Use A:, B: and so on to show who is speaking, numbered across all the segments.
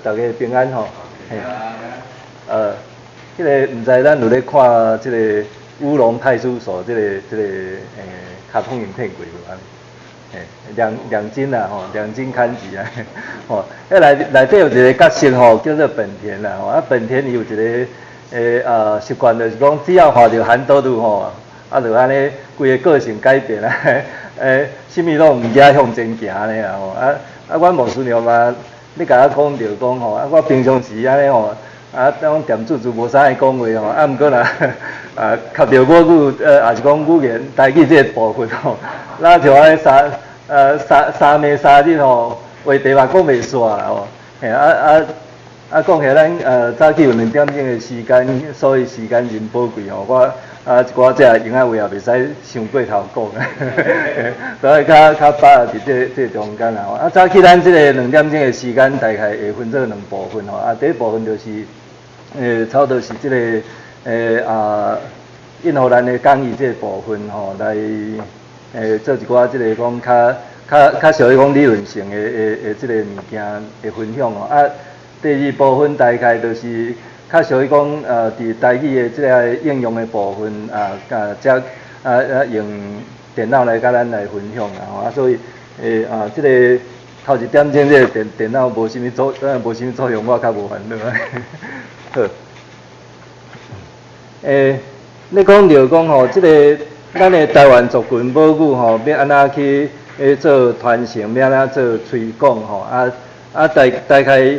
A: 大家平安吼。嘿。迄个毋知咱有咧看即个乌龙派出所即个卡通影片过无安？亮晶啦吼，亮晶看集啊，吼，内底有一个角色吼，叫做本田啦吼，啊本田伊有一个习惯就是讲，只要看到韩多鲁吼，就安尼规个个性改变啦，啥物拢毋惊向前行安尼啦吼，阮牧师娘嘛，你甲我讲着讲吼，我平常时安尼吼。当店主无啥爱讲话吼，毋过啦，较着母语，也是讲语言台语这个部分吼，咱像安尼三暝三日吼，话题嘛讲袂煞啦吼，嘿讲起来咱早起有2点钟的时间，所以时间真宝贵吼，我一寡这闲仔话也袂使伤过头讲，所以较把握伫这中间啦吼。早起咱这个2点钟的时间，大概会分做2部分吼，第一部分就是。差不多是即个应付咱的讲义这个部分吼，来做一寡即个讲较属于讲理论性的即个物件的分享吼。第二部分大概就是较属于讲伫台语的即个应用的部分用电脑来甲咱来分享啦吼。所以即个头1点钟这个电脑无啥物作用，我较无烦恼。好，你讲着讲吼，即个咱的台湾族群母语吼，要安怎去做传承，要安怎做推广吼，大概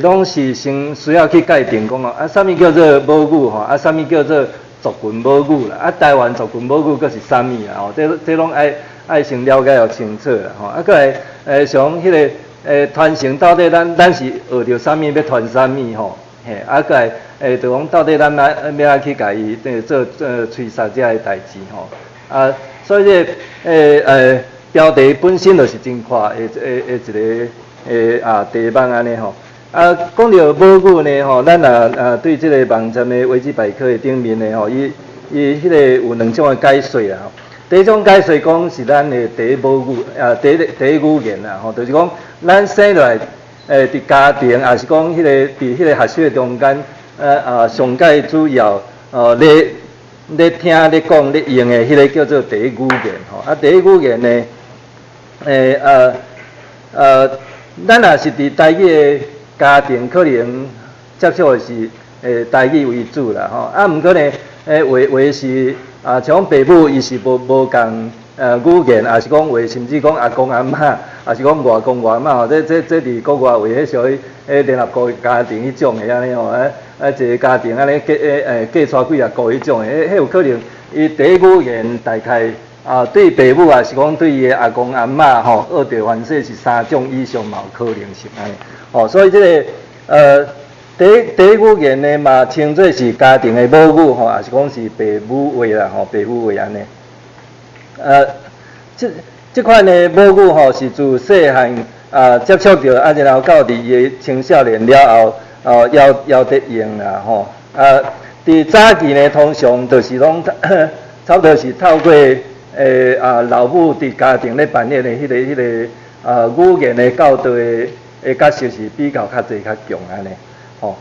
A: 拢是先需要去界定讲吼，啥物叫做母语吼，啥物叫做族群母语啦，台湾族群母语佫是啥物啦吼，这拢爱先了解清楚啦吼，佫来像迄个传承到底咱是学着啥物要传啥物吼。嘿，佫就讲到底咱要去家己做催杀这个代志吼，所以这标题本身就是真快的一个题目安尼吼，讲到母语呢吼，咱对这个网站的维基百科的顶面呢吼，伊迄个有2种的解说啦吼，第一种解说讲是咱的第一母语第一语言啦吼，就是讲咱生落来。伫家庭，也是讲迄个伫迄个学习中间，上界主要咧听咧讲咧用的迄个叫做第一语言吼。第一语言呢，咱也是伫台语的家庭，可能接触的是台语为主啦吼。毋过呢，话是像爸母伊是无共。语言也是讲话，甚至讲阿公阿嬷，也是讲外公外嬷吼，这伫国外话，迄属于联合国家庭迄种的安尼吼，一个家庭安尼嫁出几啊个迄种的，迄有可能伊第一语言大概对爸母也是讲对伊的阿公阿嬷吼，学着凡说是3种以上嘛有可能性安尼，吼，所以这个第一语言呢嘛称作是家庭的母语吼，也是讲是爸母话啦吼，爸母话安尼。这款的母语吼是自细汉接触到，然后到伫伊的青少年了后，要得用啦吼。伫早期呢，通常就是拢差不多是透过老母伫家庭咧扮演的迄个语言的教导的角色是比较较侪较强安尼吼。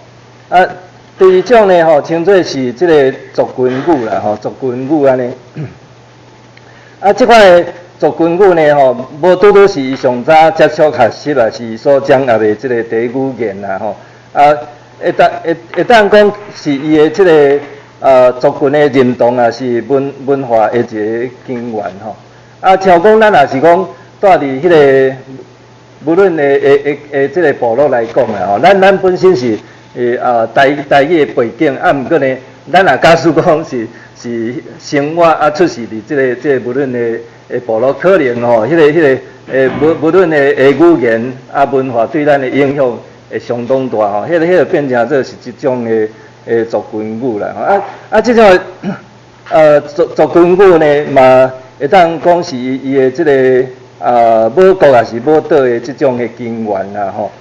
A: 第二种呢吼，称作是即个族群语啦吼，族群语安尼。即款的族群语呢吼，无拄拄是伊上早接触学习也是所掌握的即个第一语言啦吼。会当讲是伊的即个族群的认同啊，是文化的一个根源吼。像讲咱也是讲住伫迄个无论即个部落来讲啦吼，咱本身是台语的背景，毋过呢，咱也假使讲是生活出世伫即个无论的部落，可能吼，迄个无论的语言文化对咱的影响会相当大吼，迄个变成做是一种的族群语啦吼。即种族群语呢嘛，会当讲是伊的即个母国也是母岛的即种的根源啦吼。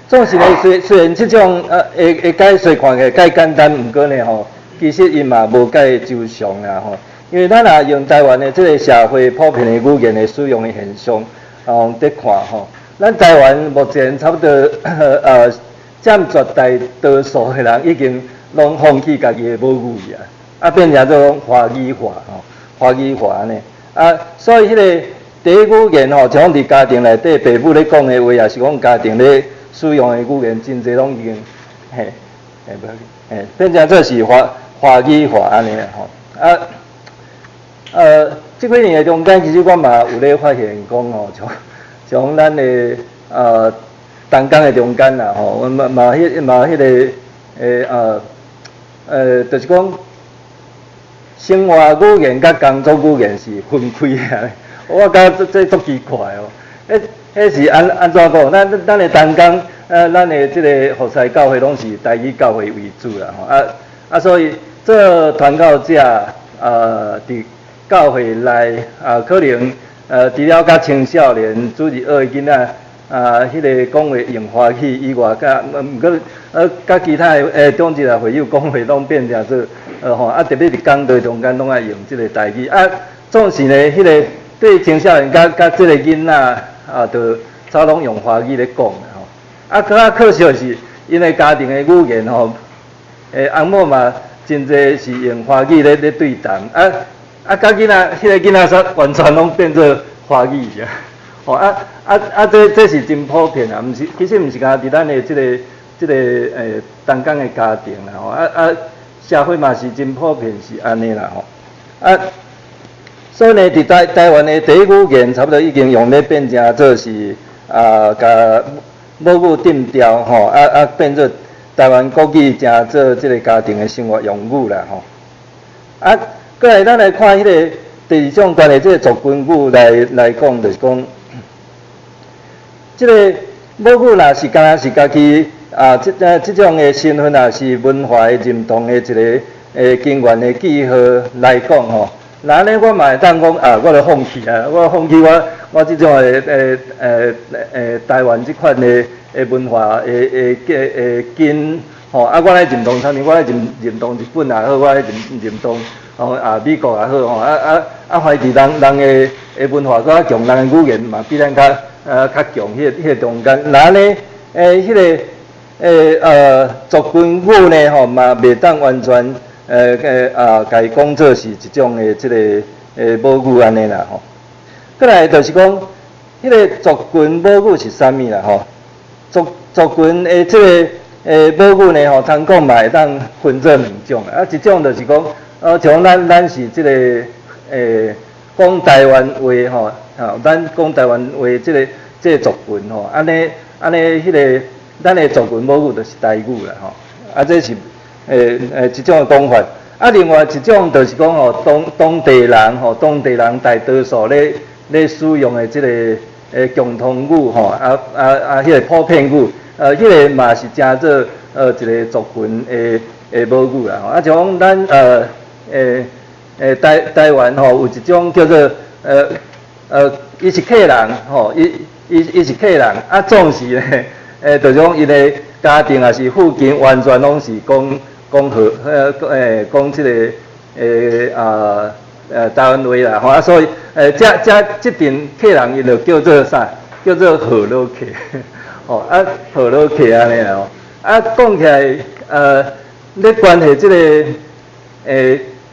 A: 总是呢，虽然即种会解说看起来介简单，毋过呢吼，其实伊嘛无介周详啦吼。因为咱也用台湾的即个社会普遍的语言的使用的现象，在看吼，咱台湾目前差不多占绝大多数的人已经拢放弃家己的母语啊，变成做华语化吼，华语化安尼啊，所以迄个第一语言吼，像伫家庭内底，爸母咧讲的话，也是讲家庭咧使用的语言，真侪拢已经变成做是华语化安尼啦吼啊即几年的中间，其实我嘛有咧发现讲吼，像咱的东港的中间啦吼，嘛迄个就是讲生活语言甲工作语言是分开的，我感觉这足奇怪哦。迄是安怎讲？咱的东港咱的即个佛山教会拢是台语教会为主啦吼所以这传教者伫教会内可能除了甲青少年、主日学的囡仔迄个讲话用华语以外，毋过甲其他的中日会友讲话拢变成做特别伫讲道中间拢爱用即个台语总是呢，迄个对青少年甲即个囡仔就早拢用华语咧讲啦可惜的是，因为家庭的语言翁某嘛真侪是用华语咧对谈甲囡仔迄个囡仔完全拢变做华语这是真普遍其实毋是干伫咱的即个东港的家庭啦社会嘛是真普遍是安尼啦所以呢，伫台湾的第一语言差不多已经用咧变成做是甲母语定调变做台湾国语成做即个家庭的生活用语啦过来咱来看迄个第二种关于即个族群语来讲，就是讲，即个母语若是敢若是家己即种的身份也是文化的认同的一个根源的记号来讲吼。那安尼我嘛会当讲我著放弃我放弃我即种的台湾即款的文化的根我来认同啥物？我来认同日本也好，我来认同美国也好怀疑人的文化较强，人的语言嘛比咱较强，迄个中间。那安尼迄个族群语呢嘛袂当完全家己讲做是一种的即个母语安尼啦过来就是讲，迄个族群母语是啥物啦族群的即个母语呢通讲嘛会当分做两种一种就是讲像咱是即个讲台湾话咱讲台湾话即个族群安尼迄个咱的族群母语就是台语啦这是一种讲法另外一种就是讲当地人大多数咧使用的即个共同语迄个普遍语迄个嘛是正做一个族群的母语啦像咱台湾有一种叫做伊是客人伊是客人总是咧就讲伊的家庭也是附近完全拢是讲即个台湾话啦所以即阵客人伊就叫做啥？叫做好老客好老客安尼啦讲起来咧关系即个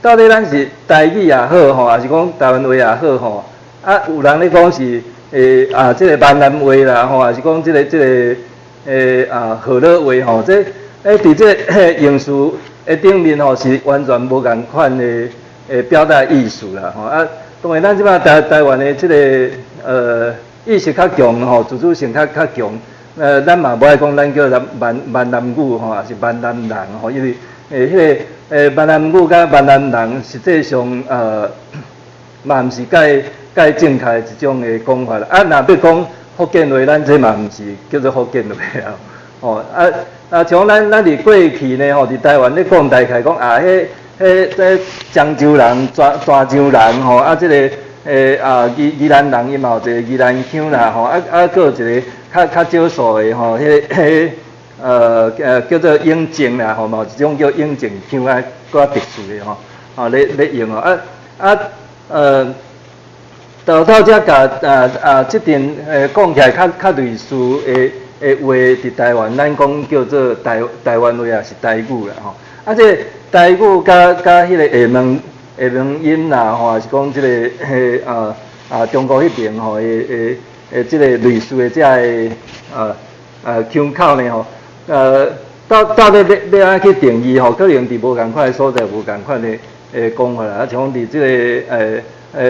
A: 到底咱是台语也好还是讲台湾话也好有人咧讲是即个闽南话啦还是讲即个好老话这伫即个用词顶面是完全无共款的表达意思啦当然咱即摆台湾的即个意识较强自主性较强咱嘛无爱讲咱叫闽南语还是闽南人因为迄个闽南语甲闽南人实际上嘛毋是介正确的一种的讲法啦若要讲福建话，咱这嘛毋是叫做福建话像咱伫过去呢伫台湾咧讲大概讲迄漳州人、泉州人即个宜兰人伊嘛有一个宜兰腔啦佫有一个较少数的迄个叫做永靖啦嘛有一种叫永靖腔佫较特殊的咧用到遮甲即阵讲起来较类似的话，伫台湾咱讲叫做台湾话也是台语啦吼。啊，这个台语甲迄个下门音啦吼，也是讲即个中国迄边吼即个类似的遮个腔口呢吼，到底要安去定义吼，可能伫无共款的所在，无共款的讲法啦。啊，像伫即个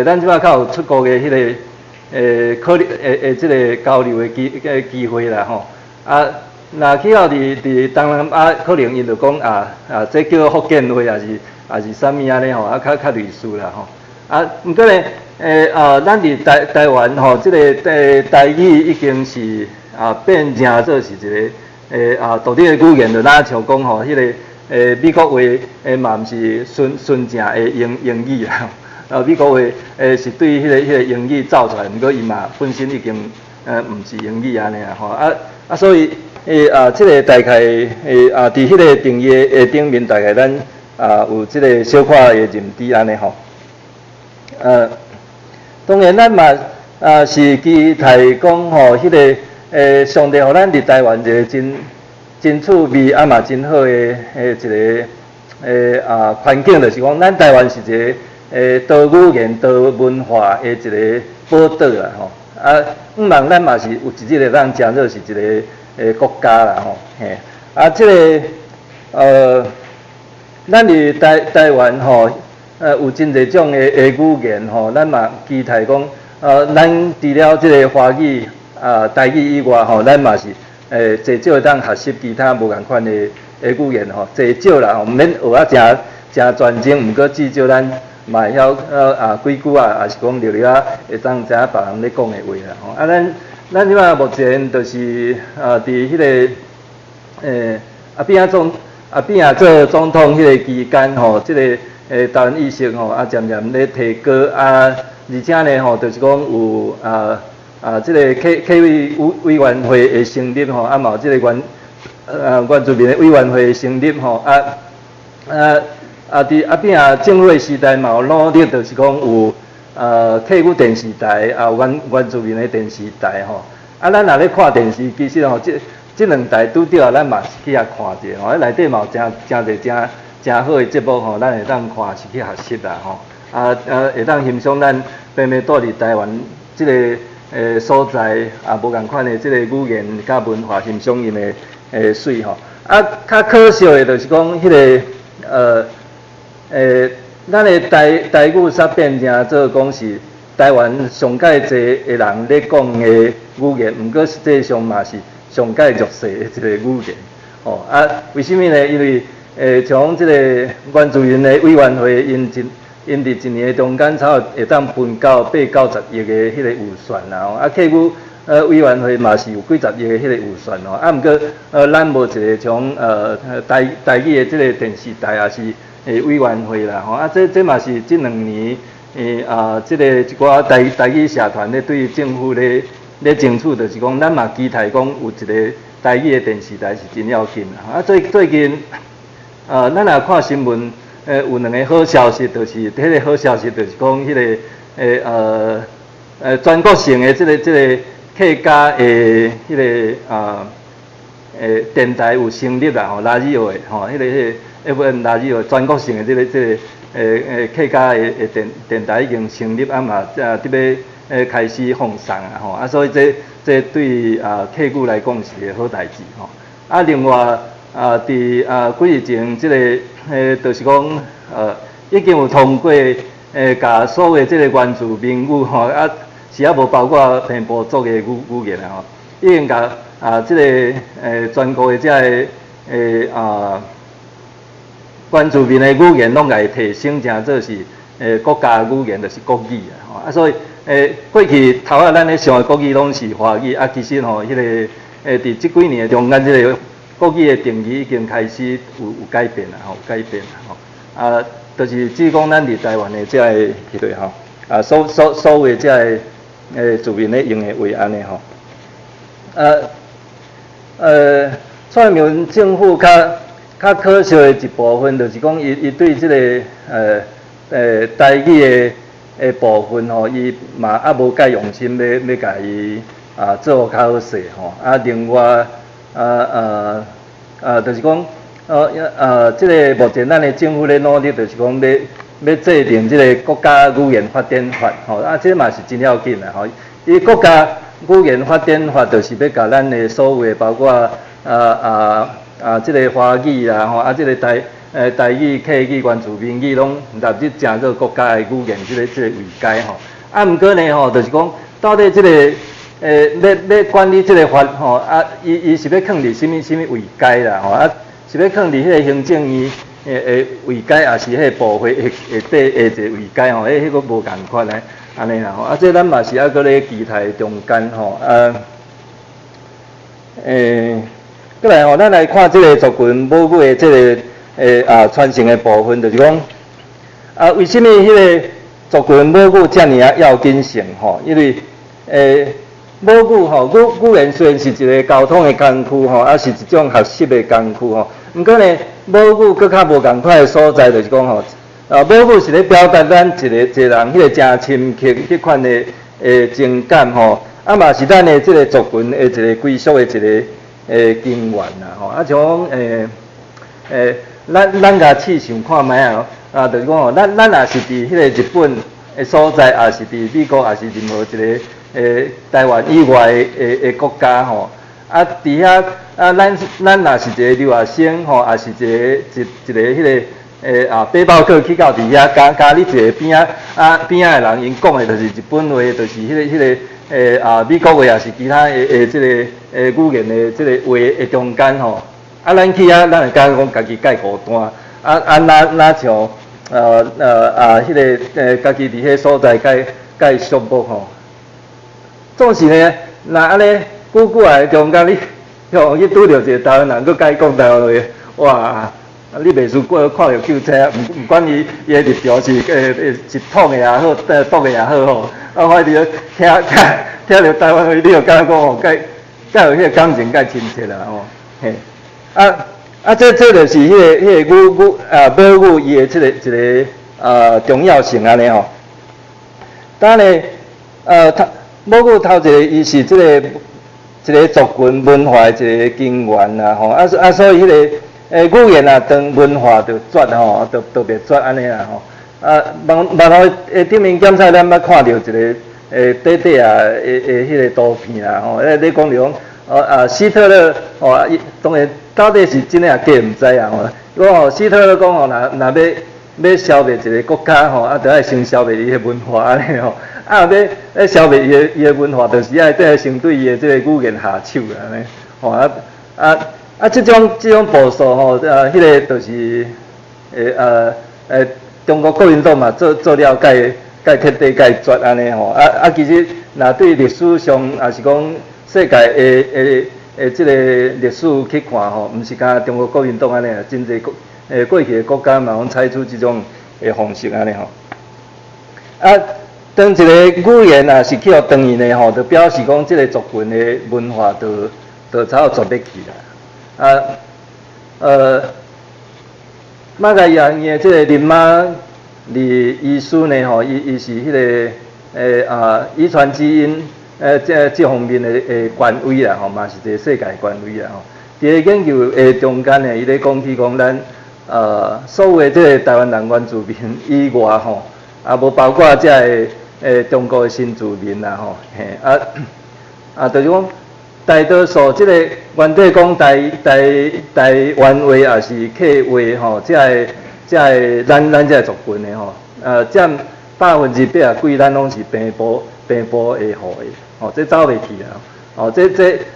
A: 咱即摆较有出国的迄个可能即个交流的机会啦吼。啊，若去到伫东南亚，可能因就讲这叫福建话，也是啥物安尼吼，较类似啦吼。啊，毋过呢，咱伫台湾吼，即个台语已经是变成做是一个。独立的语言就咱像讲吼，迄个美国话嘛毋是纯正的英语啦，美国话是对迄个英语造出来，毋过伊嘛本身已经毋是英语安尼啊吼所以即个大概伫迄个定义的顶面，大概咱有即个小可的认知安尼吼。当然咱嘛是期待讲吼，迄个。上帝互咱伫台湾一个真趣味嘛真好的一个环境，就是讲咱台湾是一个多语言多文化的一个宝岛啦吼。毋茫咱嘛是有一日会当真做是一个国家啦吼。嘿，即个咱伫台湾吼，有真侪种的语言吼，咱嘛期待讲咱除了即个华语。台语以外吼，咱嘛是至少会当学习其他无共款的语言吼，至少啦吼，毋免学啊真专精，毋过至少咱嘛会晓几句也是讲聊聊会当知影别人咧讲的话啦吼。咱即摆目前就是伫迄个边仔做总统迄个期间吼，即个台湾意识吼渐渐咧提高而且呢吼，就是讲有即个客委员会的成立吼，嘛有即个原住民的委员会的成立吼，伫边政府时代嘛有努力，就是讲有客语电视台，有原住民的电视台吼。咱若咧看电视，其实吼，即两台拄着咱嘛是去遐看者吼，内底嘛有真侪真好的节目吼，咱会当看是去学习啦吼。会当欣赏咱平平住伫台湾即个。所在无共款的即个语言甲文化欣赏因的水吼，较可惜的就是讲迄个咱的台语煞变成做讲是台湾上介济的人咧讲的语言，毋过实际上嘛是上介弱势的一个语言吼。为什么呢？因为像即个原住民的委员会因伫一年中间差会当分到890亿的迄个预算啦吼，客语委员会嘛是有几十亿的迄个预算吼，毋过咱无一个像台语的即个电视台也是委员会啦吼，这嘛是即2年即个一寡台语社团咧对政府咧争取，就是讲咱嘛期待讲有一个台语的电视台是真要紧啦。最近咱若看新闻。有2个好消息，就是迄个好消息，就是讲迄个全国性的即个客家的迄个电台有成立啦吼，拉日话吼，迄个 FM 拉日话全国性的即个客家的电台已经成立嘛，伫要开始放送吼，所以这对客语来讲是个好代志吼。另外伫几日前即个就是讲已经有通过甲所有即个原住民语吼是无包括平埔族的语言吼，已经甲即个全国的即个原住民的语言拢来提升成做是国家语言，就是国语吼。所以过去头咱咧上的国语拢是华语，其实吼迄个伫即几年中间即个。国语的定义已经开始有改变啦，改变啦，就是只讲咱伫台湾的这个迄类吼，所谓这个住民咧用的话安尼吼，蔡英文政府较可惜的一部分，就是讲伊对这个台语部分吼，伊嘛无介用心要甲伊做较好势吼。另外就是讲即个目前咱的政府咧努力，就是讲要制定即个国家语言发展法吼。这嘛是真要紧啦吼。伊国家语言发展法就是要甲咱的所有的包括即个华语啦吼，即个台语、客语、原住民语拢纳入正做国家的语言即个位阶吼。毋过呢吼，就是讲到底即个要管理即个法吼，伊是要放伫什么位阶啦吼，是要放伫迄个行政院位阶，也是迄个部会下底一个位阶吼，迄个无共款嘞，安尼啦吼。这咱嘛是搁咧期待中间吼，过来吼，咱来看即个族群母语的即个传承的部分，就是讲为什么迄个族群母语遮尔要紧性吼？因为母语吼，语言虽然是一个交通的工具吼，是一种学习的工具吼。毋过呢，母语搁较无共款的所在，就是讲吼，母语是咧表达咱一个人迄个真深刻迄款的情感吼，嘛是咱的即个族群的一个归属的一个根源啦吼。像咱甲试想看觅就是讲吼，咱也是伫迄个日本的所在，也是伫美国，也是任何一个台湾以外的国家吼，伫遐咱也是一个留学生吼，也是一个迄个背包客去到伫遐，加你一个边仔的人，因讲的就是日本话，就是迄个美国话，也是其他即个语言的即个话的中间吼。咱去咱会感觉讲家己介孤单，哪像迄个家己伫迄所在介寂寞吼。总是呢，若安尼久来中间，你去拄着一个台湾人，佮甲伊讲台湾话，哇！你袂输看着救车，毋管伊的立场是一统的也好，独的也好吼，反正听着台湾话，你就感觉讲吼，介有迄个感情，介亲切啦吼，嘿。这就是迄个母语伊的一个重要性安尼吼。当然呢，母语头一个伊是一个族群文化的一个根源啦吼。所以迄个语言当文化就绝吼，就别绝安尼啦吼。网络的顶面检测，咱捌看到一个短迄个图片啦吼，咧讲着讲希特勒当然。到底是真诶假毋知啊吼。如果希特勒讲吼，若要消灭一个国家吼，就要先消灭伊诶文化安尼吼。要消灭伊诶文化，就是要先对伊诶即个语言下手安尼。吼即种步数吼，迄个就是中国国民党嘛做了介彻底介绝安尼吼。其实若对历史上也是讲世界即个历史去看吼，毋是讲中国国民党安尼啊，真侪过去的国家嘛，拢采取即种方式安尼吼。当一个语言是去互当伊呢吼，就表示讲即个族群的文化就差不多绝灭去啦。马家洋伊的即个林马李医师呢吼，伊是迄个遗传基因。这方面的权威啦吼，嘛是一个世界权威啦吼。伫个研究中间呢，伊咧讲起讲咱所有的这个台湾人原住民以外吼，无包括这个中国的新住民啦吼，嘿就是讲大多数这个原底讲台湾话也是客话吼，这个咱这个族群的吼，占80%几，咱拢是平埔的户的。这走袂去啦！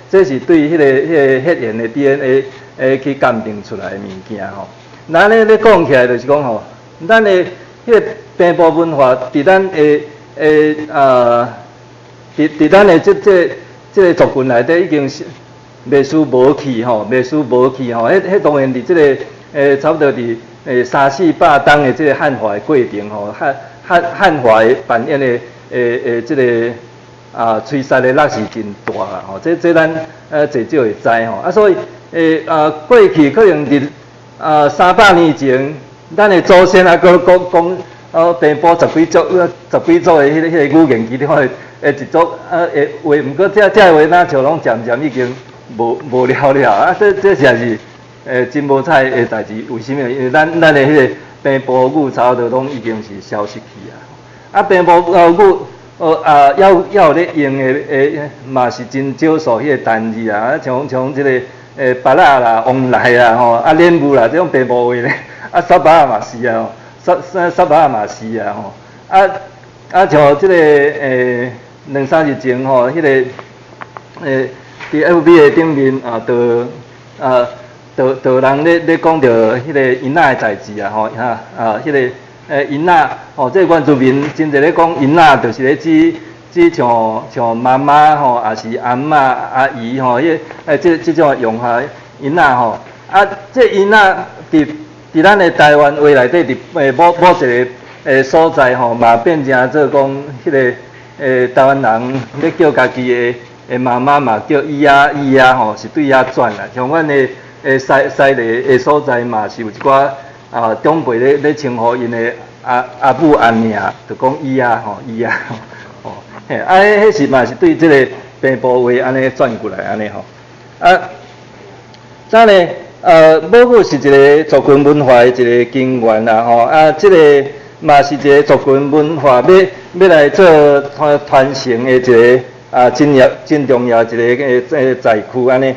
A: 这是对迄个血缘的 DNA 去鉴定出来的物件吼。咱咧讲起来就是讲吼，咱的迄个平埔文化，伫咱的伫咱的这个族群内底已经是袂输无去吼，袂输无去吼。迄当然伫这个差不多伫300-400当的这个汉化的过程吼，汉化的扮演的这个。吹杀的力是真大啦吼，这咱侪少会知吼。所以过去可能伫300年前，咱的祖先搁平埔十几组的迄个语言其中一组话，毋过这话哪像拢渐渐已经无了了啊！这实在是真无彩的代志。为什么？因为咱的迄个平埔语差不多拢已经是消失去啊。啊，平埔语要有咧用的嘛是真少数迄个单字啊，像即个巴拉啦、往来啦吼，啊莲雾啦，这种平埔话咧，啊沙巴啊嘛是啊吼，沙巴啊嘛是啊吼，像即个2-3日前吼，迄个伫 FB 的顶面就人咧讲着迄个囡仔的代志啊吼，迄个囡仔吼，这原住民真侪咧讲囡仔，就是咧指像妈妈吼，也是阿嬷、阿姨吼，这种用法囡仔吼，这囡仔伫咱的台湾话内底，伫某一个所在吼，嘛变成做讲迄个台湾人咧叫家己的妈妈嘛叫姨啊吼，是对遐转啦。像阮的西里的所在嘛，是有一寡长辈咧称呼因的阿母阿娘，就讲姨啊吼，姨啊吼，嘿，迄是嘛是对即个平埔话安尼转过来安尼吼。咱咧母语是一个族群文化的一个根源啦吼，即个嘛是一个族群文化要来做传承的一个真重要一个载区安尼。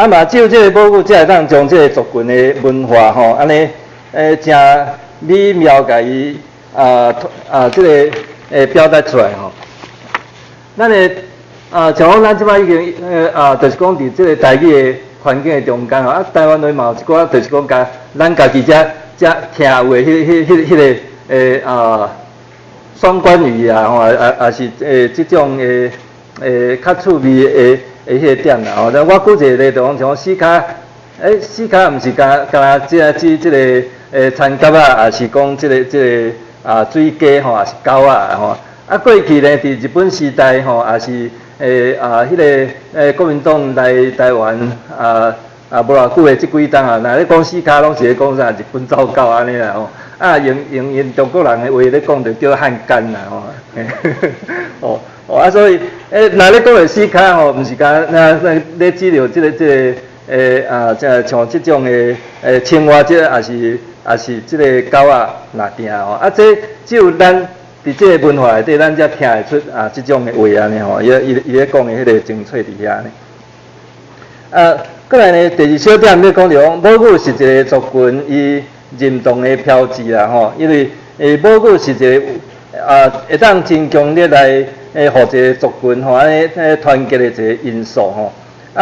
A: 嘛只有这个母语才会当将这个族群的文化吼安尼真美妙甲伊这个表达出来吼。咱的像讲咱即摆已经就是讲伫这个台语的环境的中间吼，台湾内嘛有一寡就是讲甲咱家己遮听有的迄个双关语啊吼，也是即种较趣味的迄个点啦吼。我举一个例，就讲像四脚，四脚毋是干指即个田蛤啊，也是讲即个水鸡吼，也是狗啊吼。过去呢，伫日本时代吼，也是迄个国民党来台湾无偌久的即几冬啊，若咧讲四脚，拢是咧讲啥日本走狗安尼啦吼。用因中国人的话咧讲，就叫汉奸啦吼。所以若咧讲的四脚吼，毋是讲咧指着即个像即种的青蛙，即也是即个狗啊若定吼。这只有咱伫即个文化内底，咱才听会出即种的话安尼吼。伊咧讲的迄个精髓伫遐呢。过来呢，第二小点要讲着讲，母语是一个族群伊认同的标志啦吼，因为母语是一个会当真强烈来互一个族群吼安尼团结的一个因素吼。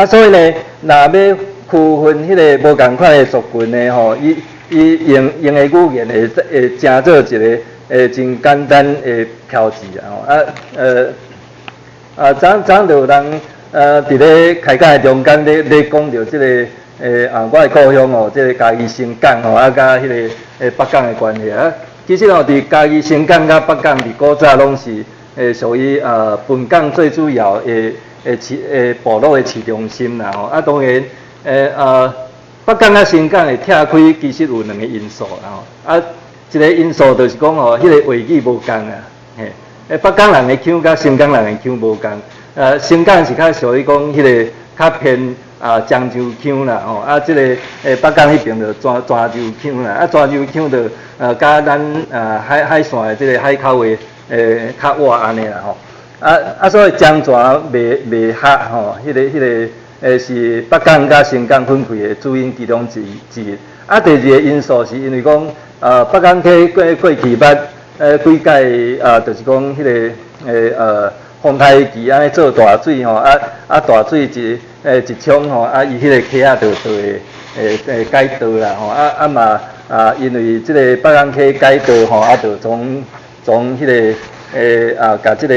A: 所以呢，若要区分迄个无共款的族群呢吼，伊用的语言会成做一个真简单的标志啦吼。昨就有人伫咧开讲的中间咧讲着即个我的故乡哦，即个嘉义新港吼，甲迄个北港的关系啊。其实哦，伫嘉义新港甲北港伫古早拢是属于本港最主要的部落的市中心啦吼。当然北港甲新港的拆开其实有两个因素啦吼。一个因素就是讲吼，迄个话语无共啊，嘿，北港人的腔甲新港人的腔无共。新港是较属于讲迄个较偏漳州腔啦吼，即个北港迄边就泉州腔啦，泉州腔就甲咱海线的即个海口的较活安尼啦吼。所以漳泉袂合吼，迄个是北港甲新港分开的主因其中之一。第二个因素是因为讲北港溪过去捌几届就是讲迄个丰台期安尼做大水吼，大水一冲吼，伊迄个溪仔就会改道啦吼，嘛因为即个北港溪改道吼，就从迄个甲即个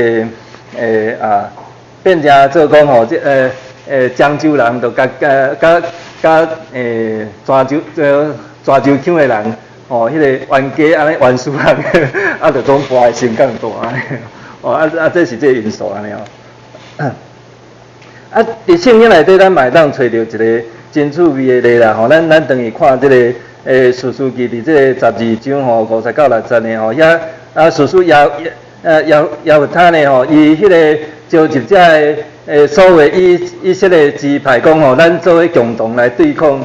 A: 变成做讲吼，漳州人就甲泉州腔的人吼，迄个冤家安尼冤死人，就总搬新港大安尼。这是这个因素安尼哦。伫圣经内底，咱嘛会当找到一个真趣味的例啦吼。咱等于看这个士师记伫这个12章吼59-60呢吼，遐叔叔姚他呢吼，伊迄个召集遮个所有以色列支派讲吼，咱做伙共同来对抗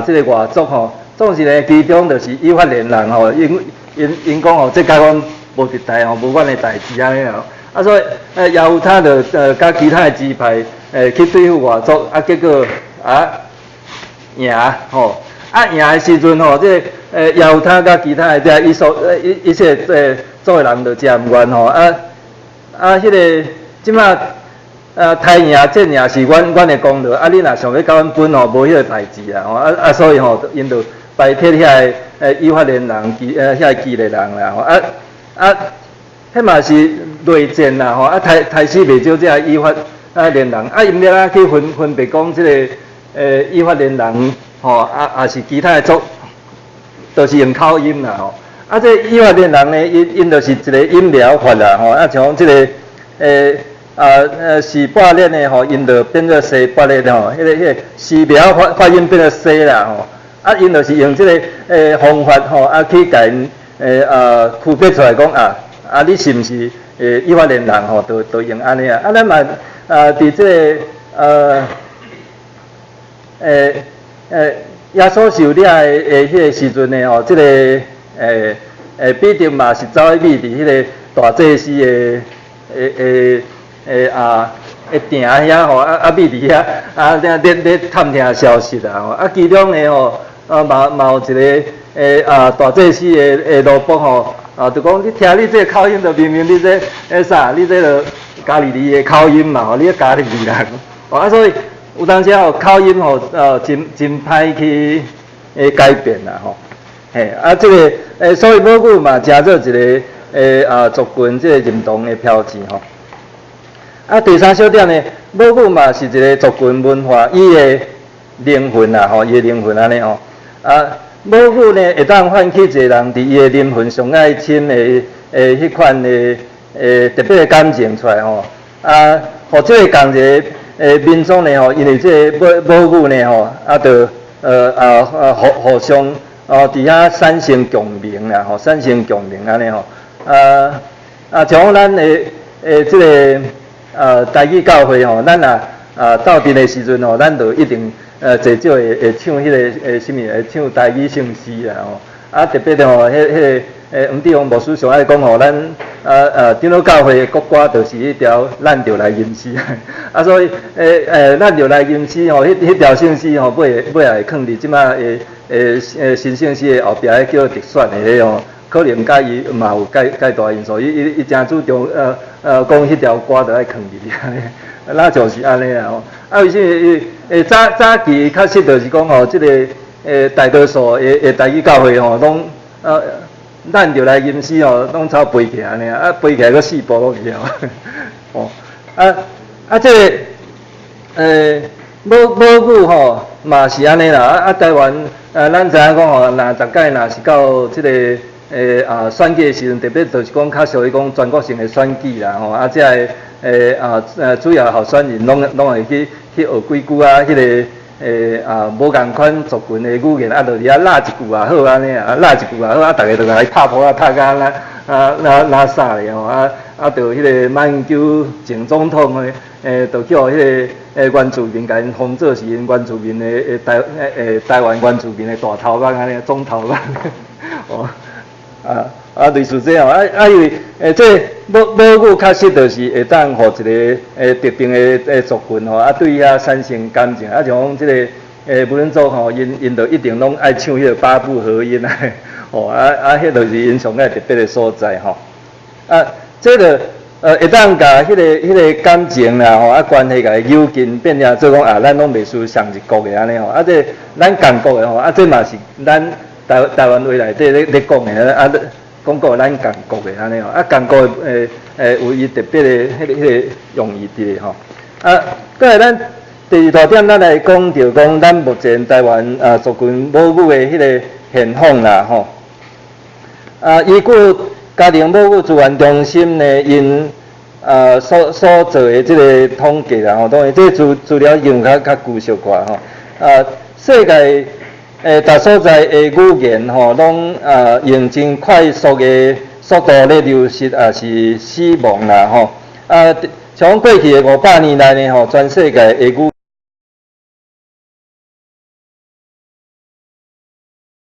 A: 即个外族吼。总是呢，其中就是以法连人吼，因讲吼，这甲阮无敌代吼，无阮的代志安尼吼。啊，所以也有他的甲其他的支派去对付外族，啊，结果赢吼。啊赢的时阵吼，这也有他甲其他的这一些做的人就真唔愿吼。迄个即马太赢战赢是阮的功劳，啊，你若想要甲阮分吼，无迄个代志啊吼。所以吼，因就摆脱遐个以法连人遐个基列人啦吼。迄嘛是内战啦吼，台死袂少这以法连人，因了去分别讲即个以法连人吼，也是其他的族，都是用口音啦吼。这以法连人呢，因就是一个音疗法啦吼，像即个西巴列呢吼，因就变做西巴列吼，迄个西苗发音变做西啦吼，因就是用即个方法吼，去甲因区别出来讲你是毋是以法连人吼，都用安尼啊。咱嘛伫即个耶稣受掠的迄个时阵呢吼，即个彼得嘛是走去伫迄个大祭司的埕遐吼，秘伫遐咧探听消息啦吼，其中呢吼嘛有一个大祭司的罗卜吼。就讲你听你这个口音，就明明你这啥，你这个加利利的口音嘛，吼，你加利利人，所以有当时吼口音吼，真歹去改变啦吼，这个所以母语嘛，真做一个族群这个认同的标志吼。第三小点呢，母语嘛是一个族群文化，伊的灵魂啦吼，伊的灵魂安尼吼，母语呢，会当唤起一个人伫伊的灵魂上爱深的迄款的特别的感情出来吼。互这个共一个民众呢吼，因为这个母语呢吼，就互相伫遐产生共鸣啦吼，产生共鸣安尼吼。像咱的这个台语教会吼，咱斗阵的时阵吼，咱就一定。最少会唱迄个什么？会唱台语圣诗啦吼。特别的吼，迄个黄帝王牧师上爱讲吼，咱长老教会的国歌就是迄条咱就来吟诗。所以咱就来吟诗吼，迄条圣诗吼，尾也会放伫即马新圣诗的后壁，迄叫特选的迄吼，可能甲伊嘛有介大因素，伊真注重讲迄条歌就爱放入去。那就是安尼啦吼。为什么早期确实就是讲吼，即个大多数的台语教会吼，拢咱就来吟诗吼，拢抄背起来安尼背起来佫四步落去吼。这个母语吼嘛是安尼啦。台湾咱知影讲吼，若十届若是到即个选举的时阵，特别就是讲较属于讲全国性的选举啦吼，这个主要候选人拢会去学几句迄个无共款族群的语言，就伫遐拉一句也好安尼拉一句也好，大家就来拍谱拍甲拉啥咧吼，就迄个马英九前总统的，就叫迄个原住民甲因封做是因原住民的台湾原住民的大头目安尼总头目类似这样因为这母语确实就是会当互一个特定的族群吼，对遐产生感情，像讲这个无论族吼，因就一定拢爱唱迄个八部合音迄就是因上个特别的所在吼。这个会当甲迄个感情啦吼，关系甲伊扭近，变成做讲咱拢袂输上一国的安尼吼，这咱共国的吼，这嘛是咱台湾话内底咧讲的讲过咱共国的安尼吼，共国有伊特别的迄个用意伫咧吼。过来咱第二大点，咱来讲着讲咱目前台湾族群母语的迄个现况啦吼。依据家庭母语资源中心呢，因所做的即个统计啦吼，当然这资料用较具实寡吼。世界大所在的语言吼，拢用真快速的速度咧流失也是死亡啦吼。像过去的500年来呢吼，全世界的语